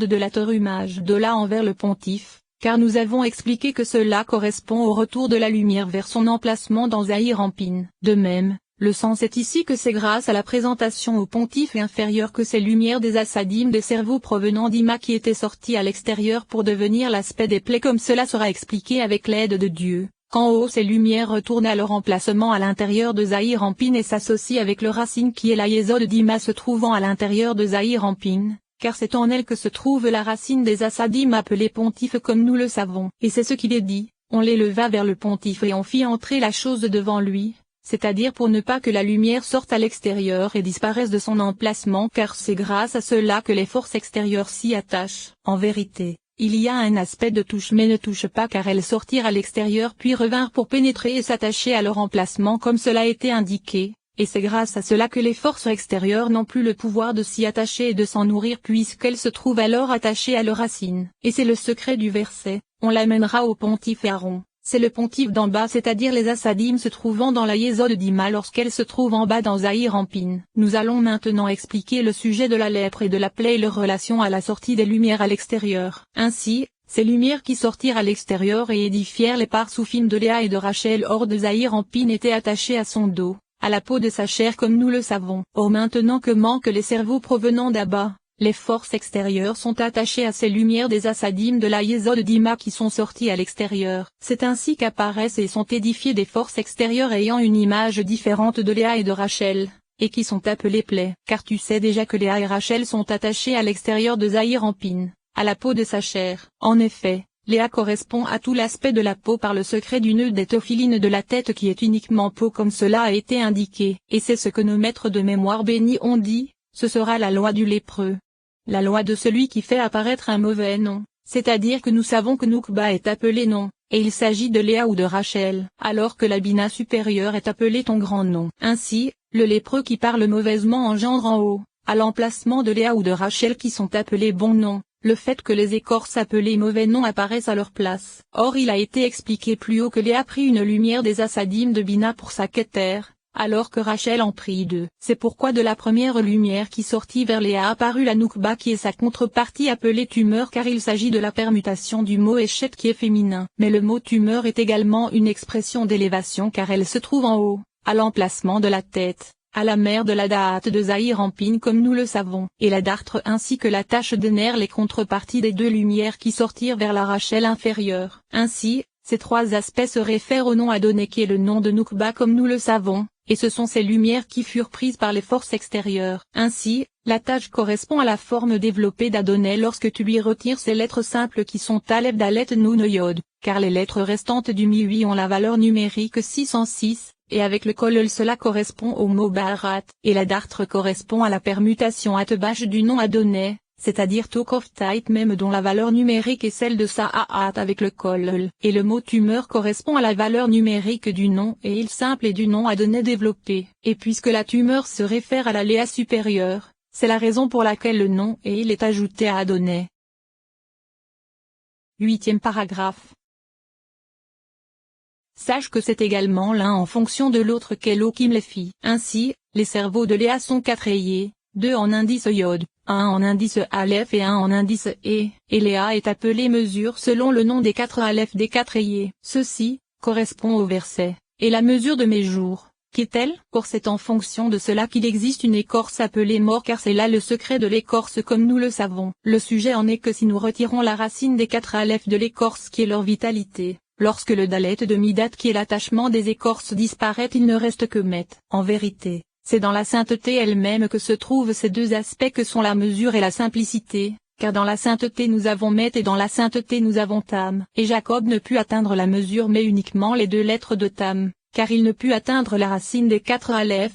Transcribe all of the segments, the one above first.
de l'atterrumage de La envers le pontife, car nous avons expliqué que cela correspond au retour de la lumière vers son emplacement dans Zahir Ampin. De même, le sens est ici que c'est grâce à la présentation au pontife inférieur que ces lumières des assadim des cerveaux provenant d'Ima qui étaient sortis à l'extérieur pour devenir l'aspect des plaies comme cela sera expliqué avec l'aide de Dieu. Qu'en haut ces lumières retournent à leur emplacement à l'intérieur de Zahir Ampin et s'associent avec le racine qui est la Yesod d'Ima se trouvant à l'intérieur de Zahir Ampin, car c'est en elle que se trouve la racine des assadim appelés pontifes comme nous le savons. Et c'est ce qu'il est dit, on l'éleva vers le pontife et on fit entrer la chose devant lui, c'est-à-dire pour ne pas que la lumière sorte à l'extérieur et disparaisse de son emplacement car c'est grâce à cela que les forces extérieures s'y attachent. En vérité, il y a un aspect de touche mais ne touche pas car elles sortirent à l'extérieur puis revinrent pour pénétrer et s'attacher à leur emplacement comme cela a été indiqué, et c'est grâce à cela que les forces extérieures n'ont plus le pouvoir de s'y attacher et de s'en nourrir puisqu'elles se trouvent alors attachées à leur racine. Et c'est le secret du verset, on l'amènera au pontife Aaron. C'est le pontife d'en bas c'est-à-dire les assadim se trouvant dans la Yesod d'Ima lorsqu'elle se trouve en bas dans Zahir Ampin. Nous allons maintenant expliquer le sujet de la lèpre et de la plaie et leur relation à la sortie des lumières à l'extérieur. Ainsi, ces lumières qui sortirent à l'extérieur et édifièrent les parsoufim de Léa et de Rachel hors de Zahir Ampin étaient attachées à son dos, à la peau de sa chair comme nous le savons. Or maintenant que manquent les cerveaux provenant d'Abba, les forces extérieures sont attachées à ces lumières des assadim de la Yesod d'Ima qui sont sorties à l'extérieur. C'est ainsi qu'apparaissent et sont édifiées des forces extérieures ayant une image différente de Léa et de Rachel, et qui sont appelées plaies. Car tu sais déjà que Léa et Rachel sont attachées à l'extérieur de Zahir Ampin, à la peau de sa chair. En effet, Léa correspond à tout l'aspect de la peau par le secret du nœud des tophilines de la tête qui est uniquement peau comme cela a été indiqué. Et c'est ce que nos maîtres de mémoire bénis ont dit, ce sera la loi du lépreux. La loi de celui qui fait apparaître un mauvais nom, c'est-à-dire que nous savons que Noukba est appelé nom, et il s'agit de Léa ou de Rachel, alors que la Bina supérieure est appelée ton grand nom. Ainsi, le lépreux qui parle mauvaisement engendre en haut, à l'emplacement de Léa ou de Rachel qui sont appelés bon nom, le fait que les écorces appelées mauvais noms apparaissent à leur place. Or il a été expliqué plus haut que Léa prit une lumière des assadim de Bina pour sa Keter, alors que Rachel en prit deux. C'est pourquoi de la première lumière qui sortit vers Léa apparut la Noukba qui est sa contrepartie appelée tumeur car il s'agit de la permutation du mot Eshet qui est féminin. Mais le mot tumeur est également une expression d'élévation car elle se trouve en haut, à l'emplacement de la tête, à la mère de la Da'at de Zahir Ampin comme nous le savons. Et la dartre ainsi que la tache de nerf les contreparties des deux lumières qui sortirent vers la Rachel inférieure. Ainsi, ces trois aspects se réfèrent au nom Adonai qui est le nom de Noukba comme nous le savons. Et ce sont ces lumières qui furent prises par les forces extérieures. Ainsi, la tache correspond à la forme développée d'Adonai lorsque tu lui retires ces lettres simples qui sont Aleph Dalet Nun Yod, car les lettres restantes du mi-8 ont la valeur numérique 606, et avec le kollel cela correspond au mot Baharat, et la dartre correspond à la permutation atebach du nom Adonai, c'est-à-dire Tokoftait même dont la valeur numérique est celle de Sa'at avec le kollel, et le mot tumeur correspond à la valeur numérique du nom et il simple et du nom Adonai développé. Et puisque la tumeur se réfère à la Léa supérieure, c'est la raison pour laquelle le nom et il est ajouté à Adonai. 8e paragraphe. Sache que c'est également l'un en fonction de l'autre qu'Elohim les fit. Ainsi, les cerveaux de Léa sont 4 rayés, 2 en indice Yod, 1 en indice Aleph et 1 en indice E, et Léa est appelée mesure selon le nom des 4 Aleph des 4 rayés. Ceci correspond au verset, et la mesure de mes jours, qu'est-elle? Or c'est en fonction de cela qu'il existe une écorce appelée mort car c'est là le secret de l'écorce comme nous le savons. Le sujet en est que si nous retirons la racine des 4 Aleph de l'écorce qui est leur vitalité, lorsque le Dalet de Midat qui est l'attachement des écorces disparaît il ne reste que Met. En vérité, c'est dans la sainteté elle-même que se trouvent ces deux aspects que sont la mesure et la simplicité, car dans la sainteté nous avons Met et dans la sainteté nous avons Tam. Et Jacob ne put atteindre la mesure mais uniquement les 2 lettres de Tam, car il ne put atteindre la racine des 4 Aleph,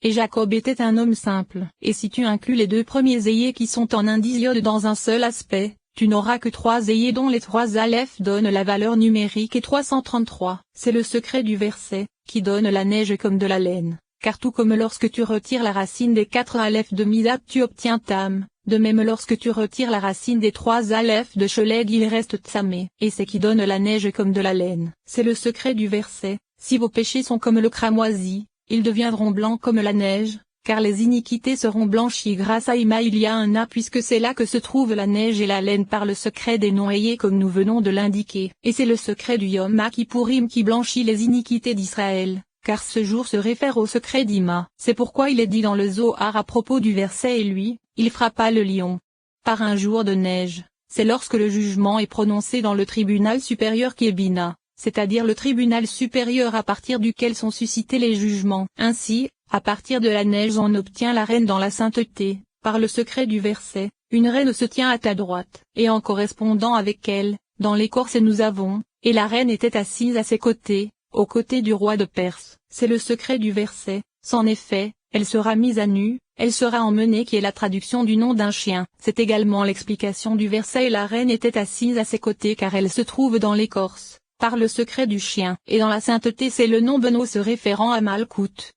et Jacob était un homme simple. Et si tu inclus les 2 premiers ayés qui sont en indice Yod dans un seul aspect, tu n'auras que 3 ayés dont les 3 Aleph donnent la valeur numérique et 333. C'est le secret du verset, qui donne la neige comme de la laine. Car tout comme lorsque tu retires la racine des 4 Aleph de Midat tu obtiens Tam, de même lorsque tu retires la racine des 3 Aleph de Sheleg il reste Tsamé. Et c'est qui donne la neige comme de la laine. C'est le secret du verset, si vos péchés sont comme le cramoisi, ils deviendront blancs comme la neige, car les iniquités seront blanchies grâce à Ima. Il y a un A puisque c'est là que se trouve la neige et la laine par le secret des non-ayés comme nous venons de l'indiquer. Et c'est le secret du Yom Kippourim qui blanchit les iniquités d'Israël, car ce jour se réfère au secret d'Ima. C'est pourquoi il est dit dans le Zohar à propos du verset et lui, il frappa le lion. Par un jour de neige, c'est lorsque le jugement est prononcé dans le tribunal supérieur qui est Bina, c'est-à-dire le tribunal supérieur à partir duquel sont suscités les jugements. Ainsi, à partir de la neige on obtient la reine dans la sainteté, par le secret du verset, une reine se tient à ta droite, et en correspondant avec elle, dans l'écorce nous avons, et la reine était assise à ses côtés, aux côtés du roi de Perse. C'est le secret du verset, sans effet, elle sera mise à nu, elle sera emmenée qui est la traduction du nom d'un chien. C'est également l'explication du verset et la reine était assise à ses côtés car elle se trouve dans l'écorce, par le secret du chien. Et dans la sainteté c'est le nom Beno se référant à Malkout.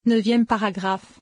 9e paragraphe.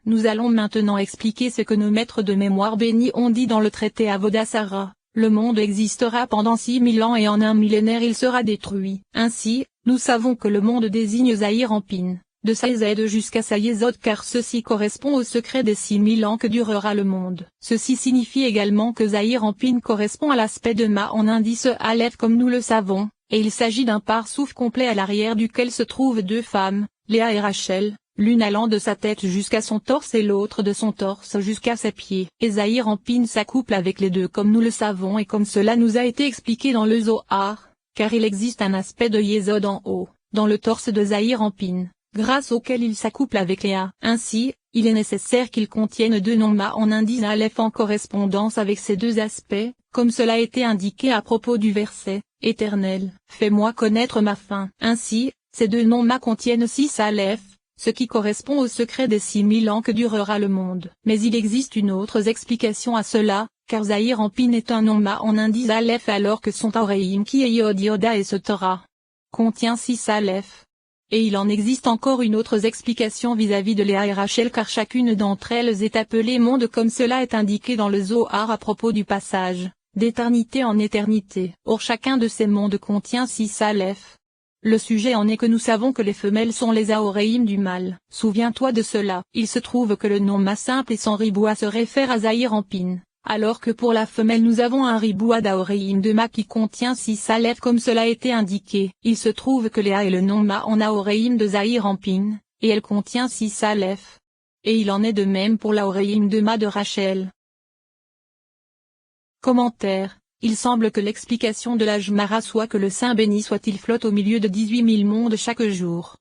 Nous allons maintenant expliquer ce que nos maîtres de mémoire bénis ont dit dans le traité Avodah Zarah. Le monde existera pendant 6000 ans et en un millénaire il sera détruit. Ainsi, nous savons que le monde désigne Zahir Anpin, de Saïzed jusqu'à Sayezod car ceci correspond au secret des 6000 ans que durera le monde. Ceci signifie également que Zahir Anpin correspond à l'aspect de Ma en indice Aleph comme nous le savons, et il s'agit d'un parsouf complet à l'arrière duquel se trouvent deux femmes, Léa et Rachel, l'une allant de sa tête jusqu'à son torse et l'autre de son torse jusqu'à ses pieds. Et Zahir Anpin s'accouple avec les deux comme nous le savons et comme cela nous a été expliqué dans le Zohar, car il existe un aspect de Yesod en haut, dans le torse de Zahir Anpin, grâce auquel il s'accouple avec Léa. Ainsi, il est nécessaire qu'il contienne deux noms Ma en indice Aleph en correspondance avec ces deux aspects, comme cela a été indiqué à propos du verset, Éternel, fais-moi connaître ma fin. Ainsi, ces deux noms Ma contiennent 6 Aleph, ce qui correspond au secret des 6000 ans que durera le monde. Mais il existe une autre explication à cela, car Zahir Anpin est un nom Ma en indice Aleph alors que son Taoreim qui est Yod Yoda et ce Torah contient 6 Aleph. Et il en existe encore une autre explication vis-à-vis de Léa et Rachel car chacune d'entre elles est appelée monde comme cela est indiqué dans le Zohar à propos du passage, d'éternité en éternité. Or chacun de ces mondes contient 6 Aleph. Le sujet en est que nous savons que les femelles sont les Aoreim du mâle. Souviens-toi de cela. Il se trouve que le nom Ma simple et sans riboua se réfère à Zahir Anpin, alors que pour la femelle nous avons un riboua d'Aoreim de Ma qui contient 6 Aleph comme cela a été indiqué. Il se trouve que Léa est le nom Ma en Aoreim de Zahir Anpin, et elle contient 6 Aleph. Et il en est de même pour l'Aoreim de Ma de Rachel. Commentaire. Il semble que l'explication de la Gemara soit que le Saint béni soit-il flotte au milieu de 18 000 mondes chaque jour.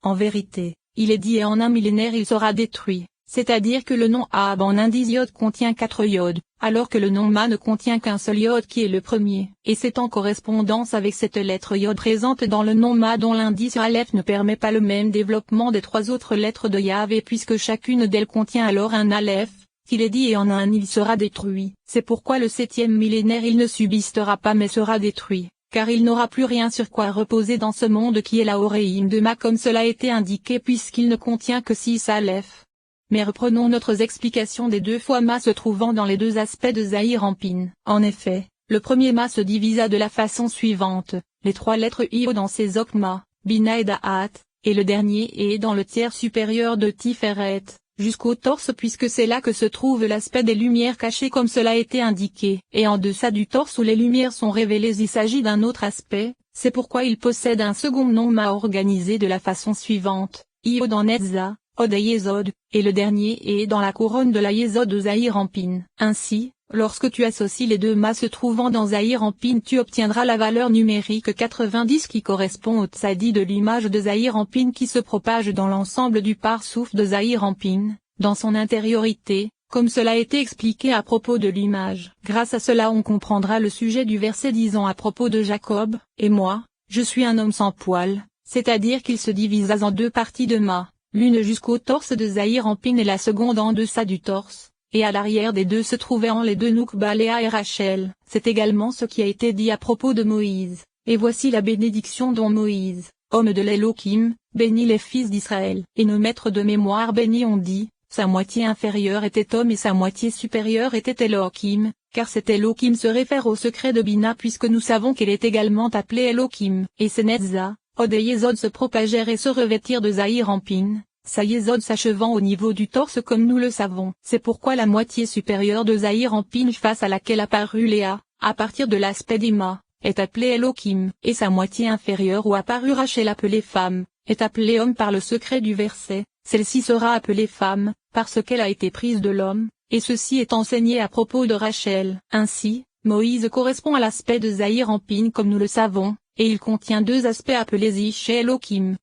En vérité, il est dit et en un millénaire il sera détruit, c'est-à-dire que le nom Ab en indice Yod contient 4 Yod, alors que le nom Ma ne contient qu'un seul Yod qui est le premier. Et c'est en correspondance avec cette lettre Yod présente dans le nom Ma dont l'indice Aleph ne permet pas le même développement des 3 autres lettres de Yahvé puisque chacune d'elles contient alors un Aleph. Qu'il est dit et en un il sera détruit. C'est pourquoi le 7e millénaire il ne subsistera pas mais sera détruit, car il n'aura plus rien sur quoi reposer dans ce monde qui est la Oréim de Ma comme cela a été indiqué puisqu'il ne contient que 6 Aleph. Mais reprenons notre explication des 2 fois Ma se trouvant dans les 2 aspects de Zahir Anpin. En effet, le premier Ma se divisa de la façon suivante, les 3 lettres Io dans ses Okma, Bina et Da'at, et le dernier est dans le tiers supérieur de Tiferet, jusqu'au torse puisque c'est là que se trouve l'aspect des lumières cachées comme cela a été indiqué. Et en deçà du torse où les lumières sont révélées il s'agit d'un autre aspect, c'est pourquoi il possède un second nom Ma organisé de la façon suivante, Io dans Netza, Od et Yesod, et le dernier est dans la couronne de la Yesod de Zahir Anpin. Ainsi, lorsque tu associes les 2 Ma se trouvant dans Zahir Anpin tu obtiendras la valeur numérique 90 qui correspond au tzadi de l'image de Zahir Anpin qui se propage dans l'ensemble du parsouf de Zahir Anpin, dans son intériorité, comme cela a été expliqué à propos de l'image. Grâce à cela on comprendra le sujet du verset disant à propos de Jacob, et moi, je suis un homme sans poil, c'est-à-dire qu'il se divisa en 2 parties de Ma, l'une jusqu'au torse de Zahir Anpin et la seconde en deçà du torse. Et à l'arrière des 2 se trouvaient en les 2 Noukba Léa et Rachel. C'est également ce qui a été dit à propos de Moïse. Et voici la bénédiction dont Moïse, homme de l'Elohim, bénit les fils d'Israël. Et nos maîtres de mémoire bénis ont dit, sa moitié inférieure était homme et sa moitié supérieure était Elohim, car cet Elohim se réfère au secret de Bina puisque nous savons qu'elle est également appelée Elohim. Et c'est Netza, Od et Yesod se propagèrent et se revêtirent de Zahir Anpin, sa Yesod s'achevant au niveau du torse comme nous le savons. C'est pourquoi la moitié supérieure de Zahir Anpin face à laquelle apparut Léa, à partir de l'aspect d'Ima, est appelée Elohim, et sa moitié inférieure où apparut Rachel appelée femme, est appelée homme par le secret du verset, celle-ci sera appelée femme, parce qu'elle a été prise de l'homme, et ceci est enseigné à propos de Rachel. Ainsi, Moïse correspond à l'aspect de Zahir Anpin comme nous le savons, et il contient deux aspects appelés Ish et Elohim.